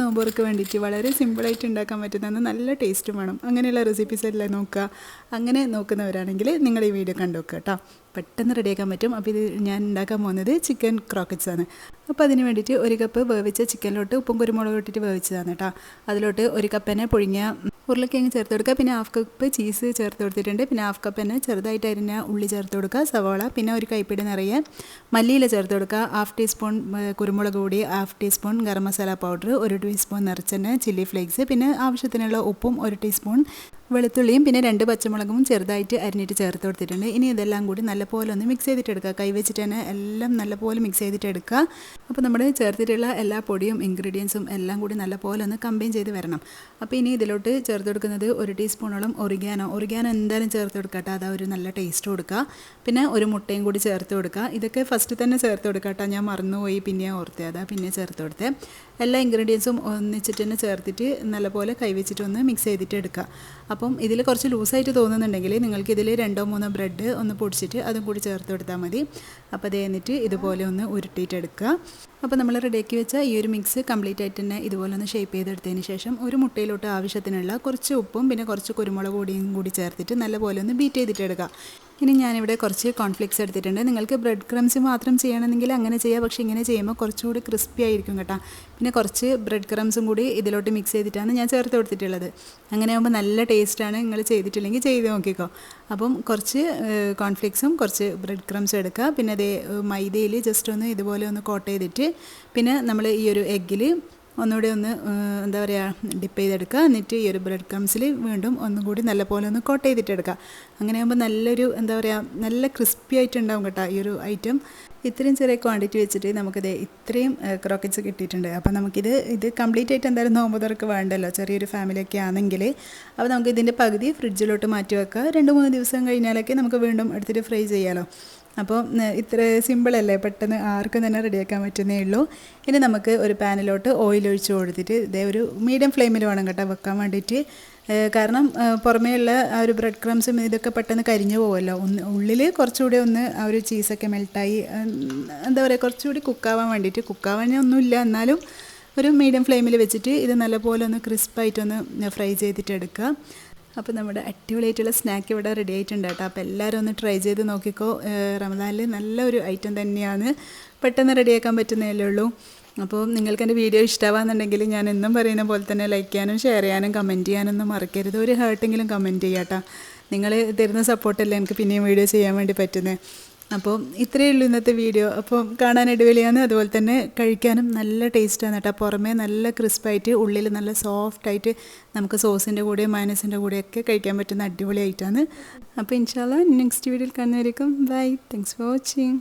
നോമ്പുകൾക്ക് വേണ്ടിയിട്ട് വളരെ സിമ്പിളായിട്ട് ഉണ്ടാക്കാൻ പറ്റുന്ന നല്ല ടേസ്റ്റും വേണം അങ്ങനെയുള്ള റെസിപ്പീസ് എല്ലാം നോക്കുക. അങ്ങനെ നോക്കുന്നവരാണെങ്കിൽ നിങ്ങൾ ഈ വീഡിയോ കണ്ടു നോക്കുക കേട്ടോ. പെട്ടെന്ന് റെഡിയാക്കാൻ പറ്റും. അപ്പോൾ ഇത് ഞാൻ ഉണ്ടാക്കാൻ പോകുന്നത് ചിക്കൻ ക്രോക്കറ്റ്സ് ആണ്. അപ്പോൾ അതിന് വേണ്ടിയിട്ട് 1 കപ്പ് വേവിച്ച ചിക്കനിലോട്ട് ഉപ്പും കുരുമുളകും ഇട്ടിട്ട് വേവിച്ചതാണ് കേട്ടോ. അതിലോട്ട് 1 കപ്പ് തന്നെ പുഴുങ്ങിയ ഉരുളക്കിഴങ്ങ് ചേർത്ത് കൊടുക്കുക. പിന്നെ 1/2 കപ്പ് ചീസ് ചേർത്ത് കൊടുത്തിട്ടുണ്ട്. പിന്നെ 1/2 കപ്പ് തന്നെ ചെറുതായിട്ട് അരിഞ്ഞ ഉള്ളി ചേർത്ത് കൊടുക്കുക, സവാള, പിന്നെ 1 കൈപ്പിടി നിറയെ മല്ലിയില ചേർത്ത് കൊടുക്കുക, 1/2 ടീസ്പൂൺ കുരുമുളക് പൊടി, 1/2 teaspoon garam masala powder, 1 teaspoon നിറച്ചെണ്ണ ചില്ലി ഫ്ലേക്സ്, പിന്നെ ആവശ്യത്തിനുള്ള ഉപ്പും 1 ടീസ്പൂൺ വെളുത്തുള്ളിയും പിന്നെ 2 പച്ചമുളകും ചെറുതായിട്ട് അരിഞ്ഞിട്ട് ചേർത്ത് കൊടുത്തിട്ടുണ്ട്. ഇനി ഇതെല്ലാം കൂടി നല്ലപോലെ ഒന്ന് മിക്സ് ചെയ്തിട്ടെടുക്കുക. കൈവച്ചിട്ട് തന്നെ എല്ലാം നല്ലപോലെ മിക്സ് ചെയ്തിട്ടെടുക്കുക. അപ്പോൾ നമ്മൾ ചേർത്തിട്ടുള്ള എല്ലാ പൊടിയും ഇൻഗ്രീഡിയൻസും എല്ലാം കൂടി നല്ലപോലെ ഒന്ന് കമ്പൈൻ ചെയ്ത് വരണം. അപ്പോൾ ഇനി ഇതിലോട്ട് ചേർത്ത് കൊടുക്കുന്നത് 1 ടീസ്പൂണോളം ഒറിഗാനോ എന്തായാലും ചേർത്ത് കൊടുക്കട്ടെ, അതാ ഒരു നല്ല ടേസ്റ്റ് കൊടുക്കുക. പിന്നെ 1 മുട്ടയും കൂടി ചേർത്ത് കൊടുക്കുക. ഇതൊക്കെ ഫസ്റ്റ് തന്നെ ചേർത്ത് കൊടുക്കട്ടെ, ഞാൻ മറന്നുപോയി, പിന്നെ ഓർത്തേ, അതാ പിന്നെ ചേർത്ത് കൊടുത്തേ. എല്ലാ ഇൻഗ്രീഡിയൻസും ഒന്നിച്ചിട്ട് തന്നെ ചേർത്തിട്ട് നല്ലപോലെ കൈവച്ചിട്ടൊന്ന് മിക്സ് ചെയ്തിട്ട് എടുക്കുക. അപ്പം ഇതിൽ കുറച്ച് ലൂസായിട്ട് തോന്നുന്നുണ്ടെങ്കിൽ നിങ്ങൾക്ക് ഇതിൽ 2-3 ബ്രെഡ് ഒന്ന് പൊടിച്ചിട്ട് അതും കൂടി ചേർത്ത് കൊടുത്താൽ മതി. അപ്പോൾ അത് കഴിഞ്ഞിട്ട് ഇതുപോലെ ഒന്ന് ഉരുട്ടിയിട്ടെടുക്കുക. അപ്പോൾ നമ്മൾ റെഡിയാക്കി വെച്ച ഈ ഒരു മിക്സ് കംപ്ലീറ്റ് ആയിട്ട് തന്നെ ഇതുപോലെ ഒന്ന് ഷേപ്പ് ചെയ്തെടുത്തതിന് ശേഷം 1 മുട്ടയിലോട്ട് ആവശ്യത്തിനുള്ള കുറച്ച് ഉപ്പും പിന്നെ കുറച്ച് കുരുമുളക് പൊടിയും കൂടി ചേർത്തിട്ട് നല്ലപോലെ ഒന്ന് ബീറ്റ് ചെയ്തിട്ടെടുക്കുക. ഇനി ഞാനിവിടെ കുറച്ച് കോൺഫ്ലിക്സ് എടുത്തിട്ടുണ്ട്. നിങ്ങൾക്ക് ബ്രെഡ് ക്രംസ് മാത്രം ചെയ്യണമെങ്കിൽ അങ്ങനെ ചെയ്യാം, പക്ഷേ ഇങ്ങനെ ചെയ്യുമ്പോൾ കുറച്ചുകൂടി ക്രിസ്പി ആയിരിക്കും കേട്ടോ. പിന്നെ കുറച്ച് ബ്രെഡ് ക്രംസും കൂടി ഇതിലോട്ട് മിക്സ് ചെയ്തിട്ടാണ് ഞാൻ ചേർത്ത് കൊടുത്തിട്ടുള്ളത്. അങ്ങനെ ആകുമ്പോൾ നല്ല ടേസ്റ്റാണ്. നിങ്ങൾ ചെയ്തിട്ടില്ലെങ്കിൽ ചെയ്ത് നോക്കിക്കോ. അപ്പം കുറച്ച് കോൺഫ്ലിക്സും കുറച്ച് ബ്രെഡ് ക്രംസും എടുക്കുക. പിന്നെ അതേ മൈദയിൽ ജസ്റ്റ് ഒന്ന് ഇതുപോലെ ഒന്ന് കോട്ട് ചെയ്തിട്ട് പിന്നെ നമ്മൾ ഈ ഒരു എഗ്ഗിൽ ഒന്നുകൂടി ഒന്ന് എന്താ പറയുക ഡിപ്പ് ചെയ്തെടുക്കുക. എന്നിട്ട് ഈ ഒരു ബ്രെഡ് ക്രംസിൽ വീണ്ടും ഒന്നും കൂടി നല്ലപോലെ ഒന്ന് കോട്ട് ചെയ്തിട്ടെടുക്കുക. അങ്ങനെ ആകുമ്പോൾ നല്ലൊരു എന്താ പറയുക നല്ല ക്രിസ്പി ആയിട്ടുണ്ടാവും കേട്ടോ ഈ ഒരു ഐറ്റം. ഇത്രയും ചെറിയ ക്വാണ്ടിറ്റി വെച്ചിട്ട് നമുക്കിത് ഇത്രയും ക്രോക്കറ്റ്സ് കിട്ടിയിട്ടുണ്ട്. അപ്പോൾ ഇത് കംപ്ലീറ്റ് ആയിട്ട് എന്തായാലും നോമ്പ് തുറക്ക് വേണ്ടല്ലോ, ചെറിയൊരു ഫാമിലിയൊക്കെ ആണെങ്കിൽ. അപ്പോൾ നമുക്ക് ഇതിൻ്റെ പകുതി ഫ്രിഡ്ജിലോട്ട് മാറ്റി വെക്കുക. 2-3 ദിവസം കഴിഞ്ഞാലൊക്കെ നമുക്ക് വീണ്ടും എടുത്തിട്ട് ഫ്രൈ ചെയ്യാമല്ലോ. അപ്പോൾ ഇത്ര സിമ്പിളല്ലേ, പെട്ടെന്ന് ആർക്കും തന്നെ റെഡിയാക്കാൻ പറ്റുന്നേ ഉള്ളൂ. ഇനി നമുക്ക് ഒരു പാനിലോട്ട് ഓയിൽ ഒഴിച്ച് കൊടുത്തിട്ട് ഇതേ ഒരു മീഡിയം ഫ്ലെയിമിൽ വേണം കേട്ടോ വെക്കാൻ വേണ്ടിയിട്ട്. കാരണം പുറമേയുള്ള ആ ഒരു ബ്രെഡ് ക്രംസും ഇതൊക്കെ പെട്ടെന്ന് കരിഞ്ഞു പോകുമല്ലോ. ഉള്ളിൽ കുറച്ചുകൂടി ഒന്ന് ആ ഒരു ചീസൊക്കെ മെൽട്ടായി എന്താ പറയുക കുറച്ചുകൂടി കുക്കാവാൻ വേണ്ടിയിട്ട്, കുക്കാവാനൊന്നുമില്ല എന്നാലും ഒരു മീഡിയം ഫ്ലെയിമിൽ വെച്ചിട്ട് ഇത് നല്ലപോലെ ഒന്ന് ക്രിസ്പായിട്ടൊന്ന് ഫ്രൈ ചെയ്തിട്ടെടുക്കുക. അപ്പോൾ നമ്മുടെ അടിപൊളിയായിട്ടുള്ള സ്നാക്ക് ഇവിടെ റെഡി ആയിട്ടുണ്ട് കേട്ടോ. അപ്പോൾ എല്ലാവരും ഒന്ന് ട്രൈ ചെയ്ത് നോക്കിക്കോ. റമദാനിൽ നല്ലൊരു ഐറ്റം തന്നെയാണ്, പെട്ടെന്ന് റെഡിയാക്കാൻ പറ്റുന്നതല്ലേ ഉള്ളൂ. അപ്പോൾ നിങ്ങൾക്ക് എൻ്റെ വീഡിയോ ഇഷ്ടമാകുന്നുണ്ടെങ്കിൽ ഞാൻ എന്നും പറയുന്ന പോലെ തന്നെ ലൈക്ക് ചെയ്യാനും ഷെയർ ചെയ്യാനും കമൻറ്റ് ചെയ്യാനൊന്നും മറക്കരുത്. ഒരു ഹേർട്ടെങ്കിലും കമൻറ്റ് ചെയ്യാം കേട്ടോ. നിങ്ങൾ തരുന്ന സപ്പോർട്ടല്ലേ എനിക്ക് പിന്നെയും വീഡിയോ ചെയ്യാൻ വേണ്ടി പറ്റുന്നത്. അപ്പോൾ ഇത്രയേ ഉള്ളൂ ഇന്നത്തെ വീഡിയോ. അപ്പോൾ കാണാൻ അടിപൊളിയാണ്, അതുപോലെ തന്നെ കഴിക്കാനും നല്ല ടേസ്റ്റാണ് കേട്ടോ. പുറമേ നല്ല ക്രിസ്പായിട്ട് ഉള്ളിൽ നല്ല സോഫ്റ്റായിട്ട് നമുക്ക് സോസിൻ്റെ കൂടെയും മയോണൈസിൻ്റെ കൂടെയൊക്കെ കഴിക്കാൻ പറ്റുന്ന അടിപൊളി ഐറ്റമാണ്. അപ്പോൾ ഇൻഷാല്ലാ നെക്സ്റ്റ് വീഡിയോയിൽ കാണുന്നവരേക്കും ബൈ. Thanks for watching.